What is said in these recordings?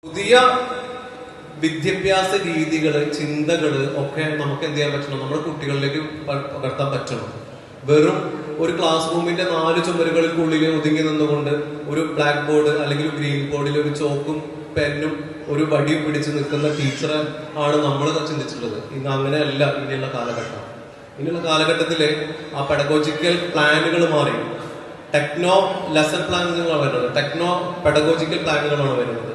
പുതിയ വിദ്യാഭ്യാസ രീതികള് ചിന്തകള് ഒക്കെ നമുക്ക് എന്ത് ചെയ്യാൻ പറ്റണം, നമ്മുടെ കുട്ടികളിലേക്ക് പകർത്താൻ പറ്റണം. വെറും ഒരു ക്ലാസ് റൂമിന്റെ 4 ചുമരുകൾക്കുള്ളിൽ ഒതുങ്ങി നിന്നുകൊണ്ട് ഒരു ബ്ലാക്ക് ബോർഡ് അല്ലെങ്കിൽ ഗ്രീൻ ബോർഡിൽ ഒരു ചോക്കും പെന്നും ഒരു വടിയും പിടിച്ച് നിൽക്കുന്ന ടീച്ചറെ ആണ് നമ്മൾ ചിന്തിച്ചിട്ടുള്ളത്. ഇന്ന് അങ്ങനെയല്ല ഇനിയുള്ള കാലഘട്ടം. ഇനിയുള്ള കാലഘട്ടത്തില് ആ പെഡഗോജിക്കൽ പ്ലാനുകൾ മാറി ടെക്നോ ലെസൺ പ്ലാനുകളാണ് വരുന്നത്, ടെക്നോ പെഡഗോജിക്കൽ പ്ലാനുകളാണ് വരുന്നത്.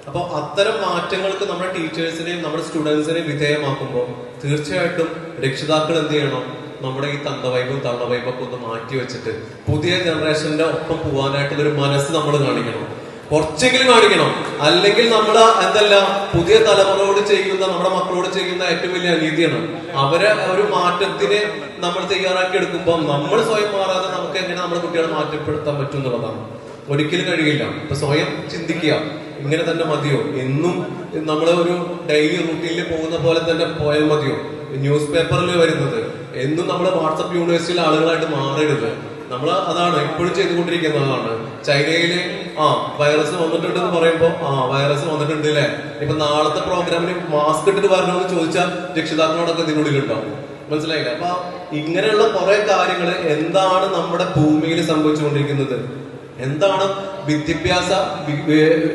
അപ്പോൾ അത്തരം മാറ്റങ്ങൾക്ക് നമ്മുടെ ടീച്ചേഴ്സിനെയും നമ്മുടെ സ്റ്റുഡൻസിനെയും വിധേയമാക്കുമ്പോൾ തീർച്ചയായിട്ടും രക്ഷിതാക്കൾ എന്ത് ചെയ്യണം, നമ്മുടെ ഈ തന്തവൈബും തള്ളവൈബൊക്കെ ഒന്ന് മാറ്റി വെച്ചിട്ട് പുതിയ ജനറേഷന്റെ ഒപ്പം പോകാനായിട്ടുള്ള ഒരു മനസ്സ് നമ്മൾ കാണിക്കണം, കുറച്ചെങ്കിലും കാണിക്കണം. അല്ലെങ്കിൽ നമ്മൾ എന്തല്ല പുതിയ തലമുറയോട് ചെയ്യുന്ന, നമ്മുടെ മക്കളോട് ചെയ്യുന്ന ഏറ്റവും വലിയ അനീതിയാണ്. അവരെ ഒരു മാറ്റത്തിന് നമ്മൾ തയ്യാറാക്കി എടുക്കുമ്പോൾ നമ്മൾ സ്വയം മാറാതെ നമുക്ക് എങ്ങനെ നമ്മുടെ കുട്ടികളെ മാറ്റപ്പെടുത്താൻ പറ്റും എന്നുള്ളതാണ്. ഒരിക്കലും കഴിയില്ല. ഇപ്പൊ സ്വയം ചിന്തിക്കുക, ഇങ്ങനെ തന്നെ മതിയോ, എന്നും നമ്മളെ ഒരു ഡെയിലി റൂട്ടീനിൽ പോകുന്ന പോലെ തന്നെ പോയാൽ മതിയോ, ന്യൂസ് പേപ്പറിൽ വരുന്നത് എന്നും നമ്മള് വാട്സപ്പ് യൂണിവേഴ്സിറ്റിയിലെ ആളുകളായിട്ട് മാറരുത്. നമ്മൾ അതാണ് ഇപ്പോഴും ചെയ്തുകൊണ്ടിരിക്കുന്നതാണ്. ചൈനയില് വൈറസ് വന്നിട്ടുണ്ടെന്ന് പറയുമ്പോ വൈറസ് വന്നിട്ടുണ്ട് അല്ലെ, ഇപ്പൊ നാളത്തെ പ്രോഗ്രാമിന് മാസ്ക് ഇട്ടിട്ട് വരണമെന്ന് ചോദിച്ചാൽ രക്ഷിതാക്കളോടൊക്കെ ഇതിനുള്ളിലുണ്ടാവും. മനസ്സിലായില്ല? അപ്പൊ ഇങ്ങനെയുള്ള കുറെ കാര്യങ്ങൾ എന്താണ് നമ്മുടെ ഭൂമിയിൽ സംഭവിച്ചുകൊണ്ടിരിക്കുന്നത്, എന്താണ് വിദ്യാഭ്യാസ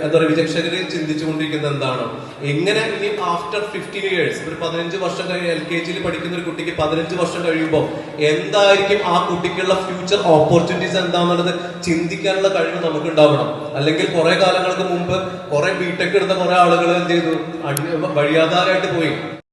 എന്താ പറയുക വിചക്ഷണര് ചിന്തിച്ചുകൊണ്ടിരിക്കുന്നത്, എന്താണ് എങ്ങനെ ഇനി ആഫ്റ്റർ 15 years ഒരു 15 വർഷം കഴിഞ്ഞ് LKG പഠിക്കുന്ന ഒരു കുട്ടിക്ക് 15 വർഷം കഴിയുമ്പോൾ എന്തായിരിക്കും ആ കുട്ടിക്കുള്ള ഫ്യൂച്ചർ ഓപ്പർച്യൂണിറ്റീസ് എന്താണെന്നുള്ളത് ചിന്തിക്കാനുള്ള കഴിവ് നമുക്ക് ഉണ്ടാവണം. അല്ലെങ്കിൽ കുറെ കാലങ്ങൾക്ക് മുമ്പ് കുറെ ബിടെക് എടുത്ത കുറെ ആളുകൾ എന്ത് ചെയ്തു, വഴിയാധാരമായിട്ട് പോയി.